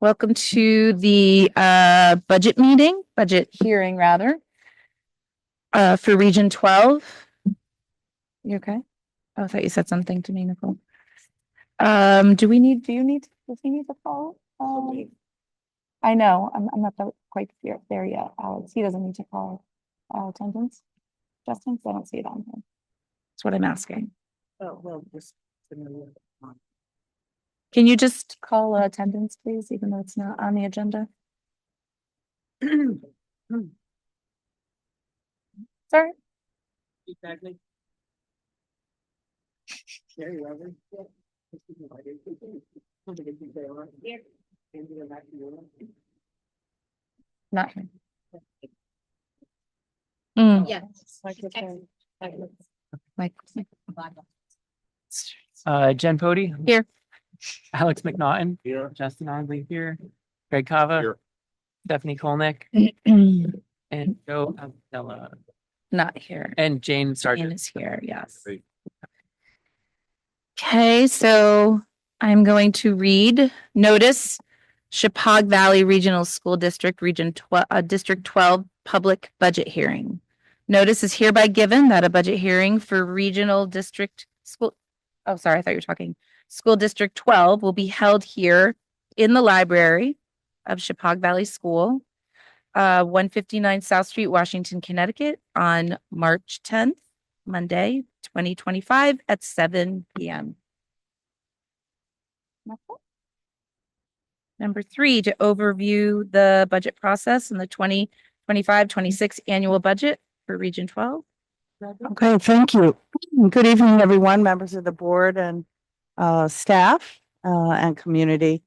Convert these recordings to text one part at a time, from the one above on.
Welcome to the budget hearing rather, for Region 12. You okay? Oh, I thought you said something to me, Nicole. Does he need to call? I know, I'm not quite there yet, Alex. He doesn't need to call attendance. Justin, 'cause I don't see it on here. That's what I'm asking. Oh, well, just. Can you just call attendance, please, even though it's not on the agenda? Sorry. Exactly. Not here. Mm. Yes. Like, Jen Pody. Here. Alex McNaughton. Here. Justin Onley here. Greg Kava. Here. Stephanie Kolnick. And Joe Abdella. Not here. And Jane Jane Sargent. is here, yes. Great. Okay, so I'm going to read notice Chippewa Valley Regional School District, District 12 Public Budget Hearing. Notice is hereby given that a budget hearing for Regional District School, oh, sorry, I thought you were talking, School District 12 will be held here in the library of Chippewa Valley School, 159 South Street, Washington, Connecticut, on March 10th, Monday, 2025 at 7 p.m. Number 3, to overview the budget process and the 2025-26 annual budget for Region 12. Okay, thank you. Good evening, everyone, members of the board and staff and community.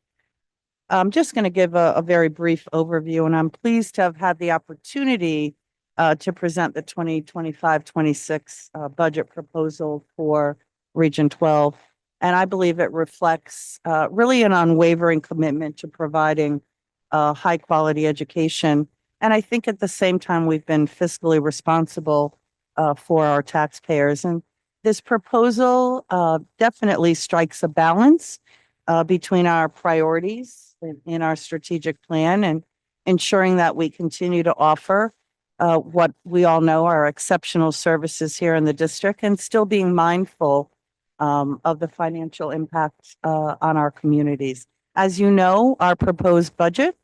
I'm just going to give a very brief overview, and I'm pleased to have had the opportunity to present the 2025-26 budget proposal for Region 12. And I believe it reflects really an unwavering commitment to providing high quality education. And I think at the same time, we've been fiscally responsible for our taxpayers. And this proposal definitely strikes a balance between our priorities in our strategic plan and ensuring that we continue to offer what we all know are exceptional services here in the district and still being mindful of the financial impact on our communities. As you know, our proposed budget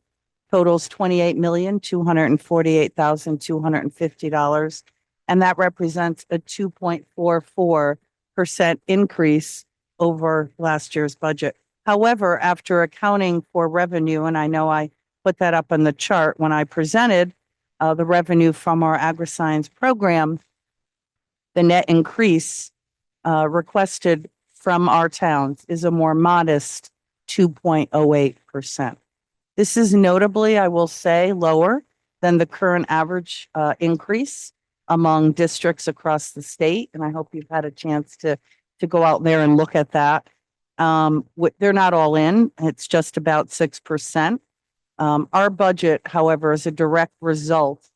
totals $28,248,250, and that represents a 2.44% increase over last year's budget. However, after accounting for revenue, and I know I put that up on the chart when I presented the revenue from our agri-science program, the net increase requested from our towns is a more modest 2.08%. This is notably, I will say, lower than the current average increase among districts across the state. And I hope you've had a chance to go out there and look at that. They're not all in. It's just about 6%. Our budget, however, is a direct result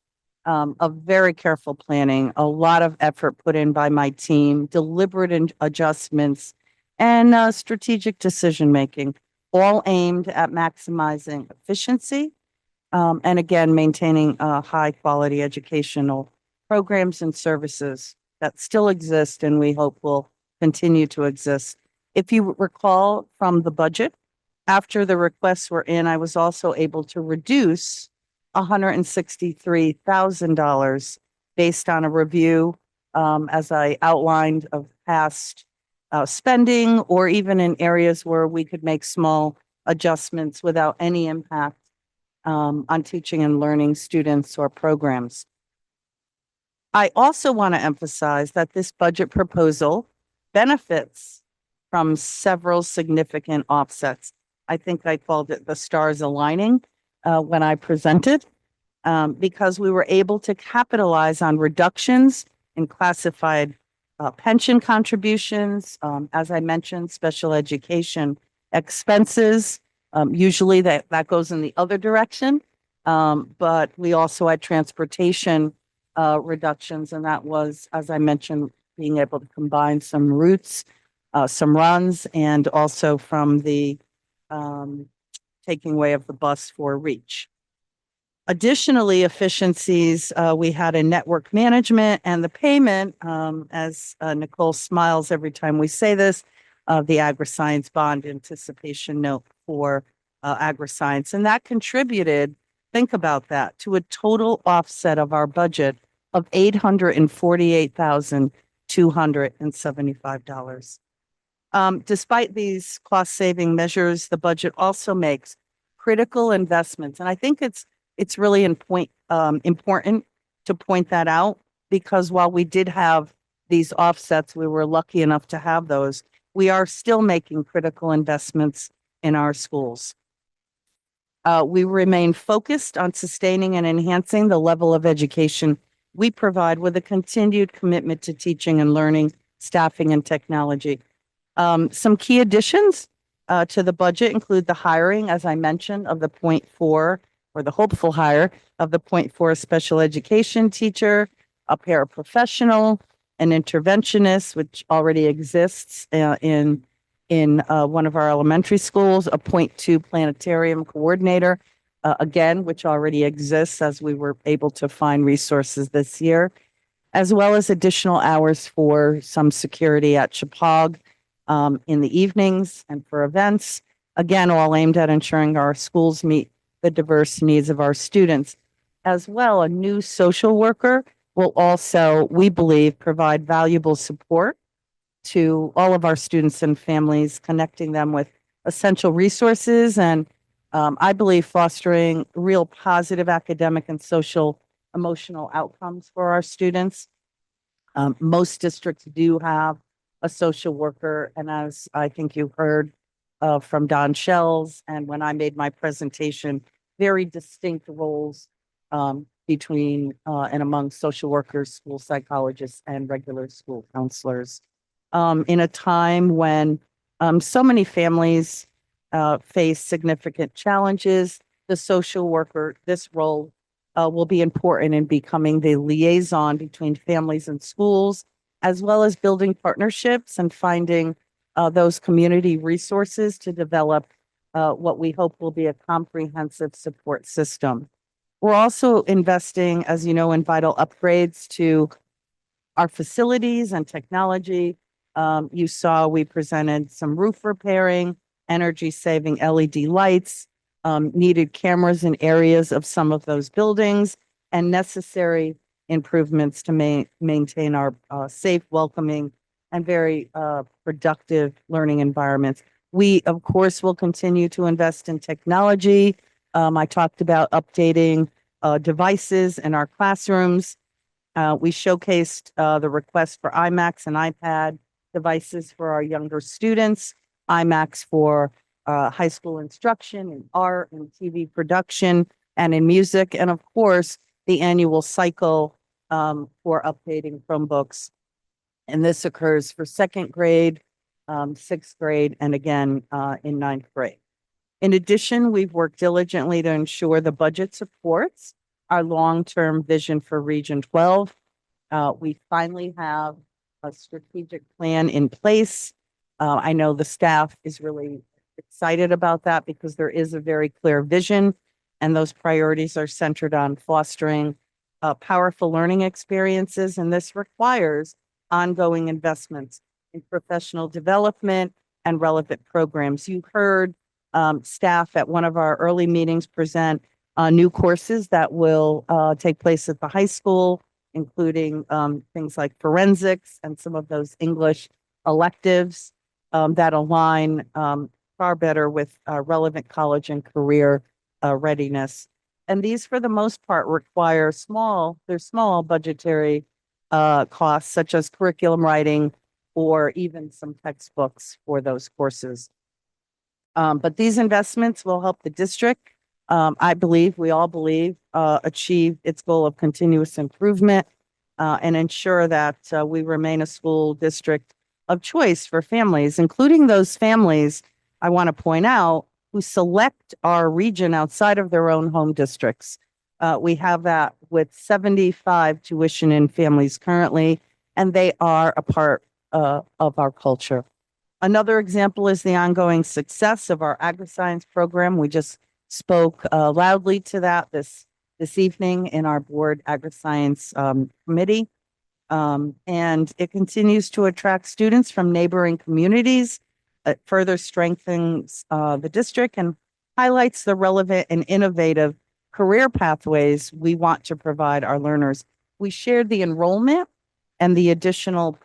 of very careful planning, a lot of effort put in by my team, deliberate adjustments, and strategic decision-making, all aimed at maximizing efficiency and again, maintaining high-quality educational programs and services that still exist and we hope will continue to exist. If you recall from the budget, after the requests were in, I was also able to reduce $163,000 based on a review, as I outlined, of past spending, or even in areas where we could make small adjustments without any impact on teaching and learning students or programs. I also want to emphasize that this budget proposal benefits from several significant offsets. I think I called it the stars aligning when I presented, because we were able to capitalize on reductions in classified pension contributions. As I mentioned, special education expenses, usually that goes in the other direction. But we also had transportation reductions, and that was, as I mentioned, being able to combine some routes, some runs, and also from the taking away of the bus for reach. Additionally, efficiencies, we had in network management and the payment, as Nicole smiles every time we say this, of the AgriScience bond anticipation note for AgriScience. And that contributed, think about that, to a total offset of our budget of $848,275. Despite these cost-saving measures, the budget also makes critical investments. And I think it's really important to point that out, because while we did have these offsets, we were lucky enough to have those, we are still making critical investments in our schools. We remain focused on sustaining and enhancing the level of education we provide with a continued commitment to teaching and learning, staffing, and technology. Some key additions to the budget include the hiring, as I mentioned, of the .4, or the hopeful hire of the .4 special education teacher, a paraprofessional, an interventionist, which already exists in one of our elementary schools, a .2 planetarium coordinator, again, which already exists as we were able to find resources this year, as well as additional hours for some security at Chapag in the evenings and for events. Again, all aimed at ensuring our schools meet the diverse needs of our students. As well, a new social worker will also, we believe, provide valuable support to all of our students and families, connecting them with essential resources and I believe fostering real positive academic and social emotional outcomes for our students. Most districts do have a social worker, and as I think you heard from Don Shells, and when I made my presentation, very distinct roles between and among social workers, school psychologists, and regular school counselors. In a time when so many families face significant challenges, the social worker, this role will be important in becoming the liaison between families and schools, as well as building partnerships and finding those community resources to develop what we hope will be a comprehensive support system. We're also investing, as you know, in vital upgrades to our facilities and technology. You saw we presented some roof repairing, energy saving LED lights, needed cameras in areas of some of those buildings, and necessary improvements to maintain our safe, welcoming, and very productive learning environments. We, of course, will continue to invest in technology. I talked about updating devices in our classrooms. We showcased the request for iMacs and iPad devices for our younger students, iMacs for high school instruction in art and TV production and in music, and of course, the annual cycle for updating Chromebooks. And this occurs for second grade, sixth grade, and again in ninth grade. In addition, we've worked diligently to ensure the budget supports our long-term vision for Region 12. We finally have a strategic plan in place. I know the staff is really excited about that because there is a very clear vision, and those priorities are centered on fostering powerful learning experiences, and this requires ongoing investments in professional development and relevant programs. You heard staff at one of our early meetings present new courses that will take place at the high school, including things like forensics and some of those English electives that align far better with relevant college and career readiness. And these, for the most part, require small budgetary costs, such as curriculum writing or even some textbooks for those courses. But these investments will help the district, I believe, we all believe, achieve its goal of continuous improvement and ensure that we remain a school district of choice for families, including those families, I want to point out, who select our region outside of their own home districts. We have that with 75 tuition in families currently, and they are a part of our culture. Another example is the ongoing success of our agri-science program. We just spoke loudly to that this evening in our board agri-science committee. And it continues to attract students from neighboring communities. It further strengthens the district and highlights the relevant and innovative career pathways we want to provide our learners. We shared the enrollment and the additional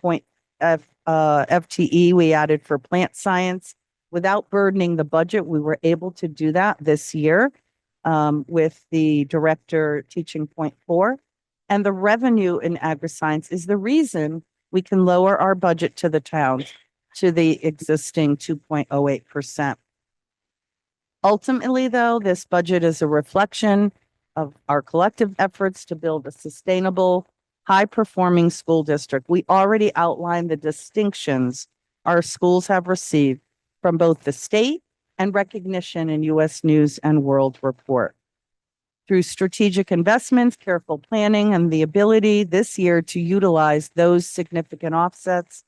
FTE we added for plant science without burdening the budget. We were able to do that this year with the director teaching point 4. And the revenue in agri-science is the reason we can lower our budget to the towns to the existing 2.08%. Ultimately, though, this budget is a reflection of our collective efforts to build a sustainable, high-performing school district. We already outlined the distinctions our schools have received from both the state and recognition in U.S. News and World Report. Through strategic investments, careful planning, and the ability this year to utilize those significant offsets,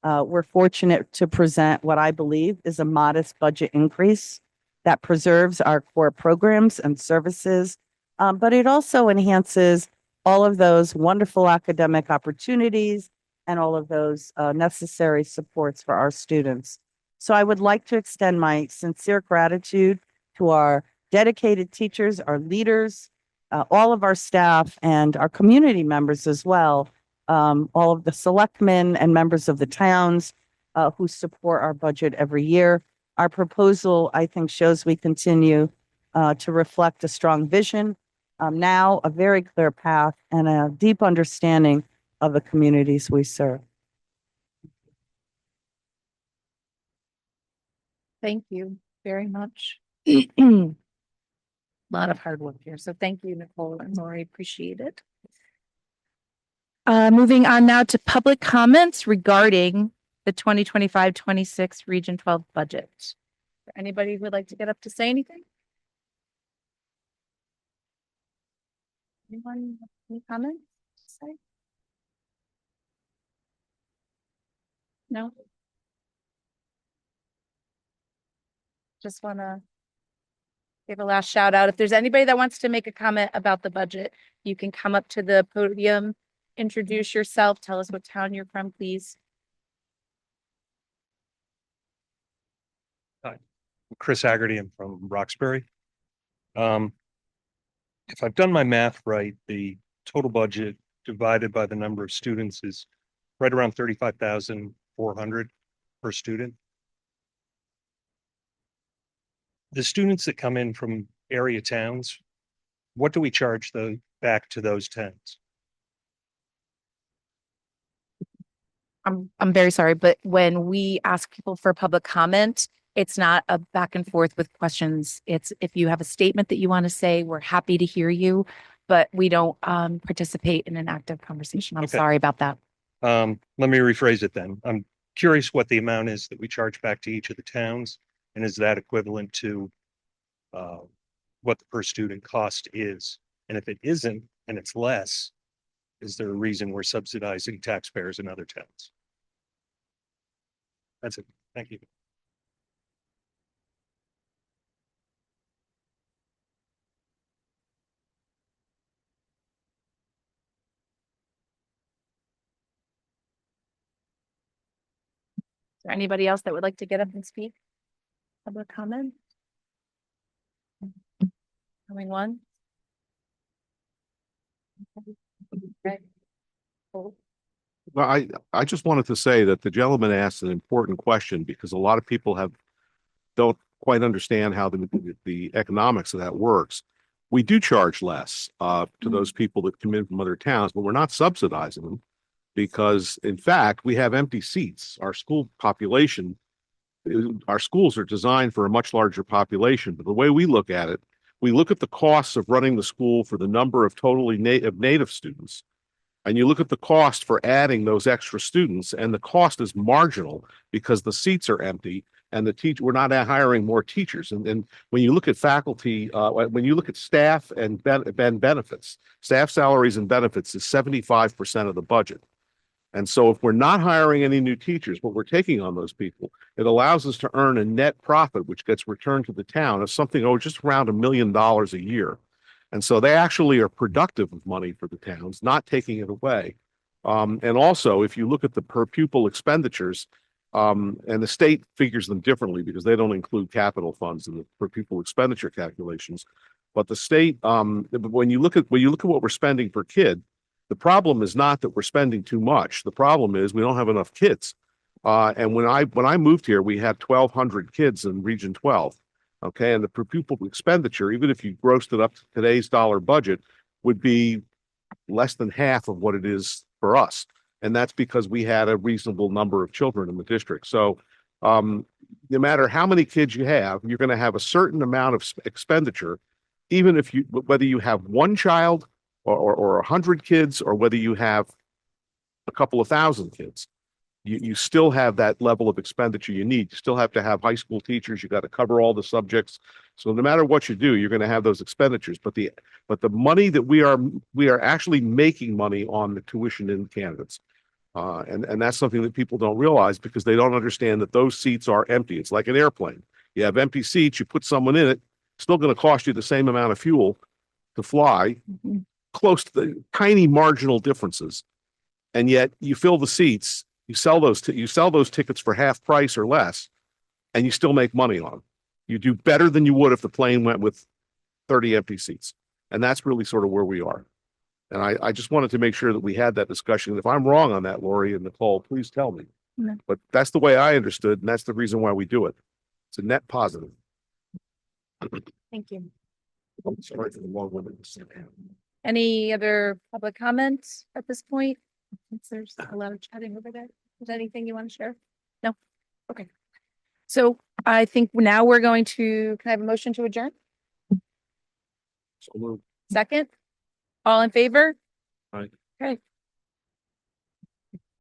we're fortunate to present what I believe is a modest budget increase that preserves our core programs and services, but it also enhances all of those wonderful academic opportunities and all of those necessary supports for our students. So I would like to extend my sincere gratitude to our dedicated teachers, our leaders, all of our staff, and our community members as well, all of the selectmen and members of the towns who support our budget every year. Our proposal, I think, shows we continue to reflect a strong vision, now a very clear path, and a deep understanding of the communities we serve. Thank you very much. Lot of hard work here. So thank you, Nicole and Lori. Appreciate it. Moving on now to public comments regarding the 2025-26 Region 12 budget. Anybody who would like to get up to say anything? Anyone, any comments to say? No? Just want to give a last shout out. If there's anybody that wants to make a comment about the budget, you can come up to the podium, introduce yourself, tell us what town you're from, please. Chris Haggerty. I'm from Roxbury. If I've done my math right, the total budget divided by the number of students is right around 35,400 per student. The students that come in from area towns, what do we charge back to those towns? I'm very sorry, but when we ask people for public comment, it's not a back and forth with questions. It's if you have a statement that you want to say, we're happy to hear you, but we don't participate in an active conversation. I'm Okay. sorry about that. Let me rephrase it then. I'm curious what the amount is that we charge back to each of the towns, and is that equivalent to what the per student cost is? And if it isn't, and it's less, is there a reason we're subsidizing taxpayers in other towns? That's it. Thank you. Is there anybody else that would like to get up and speak? Public comment? Going one? Okay. Cool. Well, I just wanted to say that the gentleman asked an important question because a lot of people don't quite understand how the economics of that works. We do charge less to those people that come in from other towns, but we're not subsidizing them because, in fact, we have empty seats. Our schools are designed for a much larger population, but the way we look at it, we look at the costs of running the school for the number of totally native students. And you look at the cost for adding those extra students, and the cost is marginal because the seats are empty and we're not hiring more teachers. And when you look at faculty, when you look at staff and benefits, staff salaries and benefits is 75% of the budget. And so if we're not hiring any new teachers, but we're taking on those people, it allows us to earn a net profit, which gets returned to the town of something, just around $1 million a year. And so they actually are productive of money for the towns, not taking it away. And also, if you look at the per pupil expenditures, and the state figures them differently because they don't include capital funds in the per pupil expenditure calculations. But the state, when you look at what we're spending per kid, the problem is not that we're spending too much. The problem is we don't have enough kids. And when I moved here, we had 1,200 kids in Region 12. Okay, and the per pupil expenditure, even if you grossed it up to today's dollar budget, would be less than half of what it is for us. And that's because we had a reasonable number of children in the district. So no matter how many kids you have, you're going to have a certain amount of expenditure, even if whether you have one child or 100 kids, or whether you have a couple of thousand kids. You still have that level of expenditure you need. You still have to have high school teachers. You got to cover all the subjects. So no matter what you do, you're going to have those expenditures. But the money that we are actually making money on the tuition in candidates. And that's something that people don't realize because they don't understand that those seats are empty. It's like an airplane. You have empty seats, you put someone in it, still going to cost you the same amount of fuel to fly, close to the tiny marginal differences. And yet you fill the seats. You sell those tickets for half price or less, and you still make money on them. You do better than you would if the plane went with 30 empty seats. And that's really sort of where we are. And I just wanted to make sure that we had that discussion. If I'm wrong on that, Lori and Nicole, please tell me. No. But that's the way I understood, and that's the reason why we do it. It's a net positive. Thank you. I'm sorry for the long-winded. Any other public comments at this point? Since there's a lot of chatting over there. Is there anything you want to share? No? Okay. So I think now we're going to, can I have a motion to adjourn? So moved. Second? All in favor? Aye. Okay,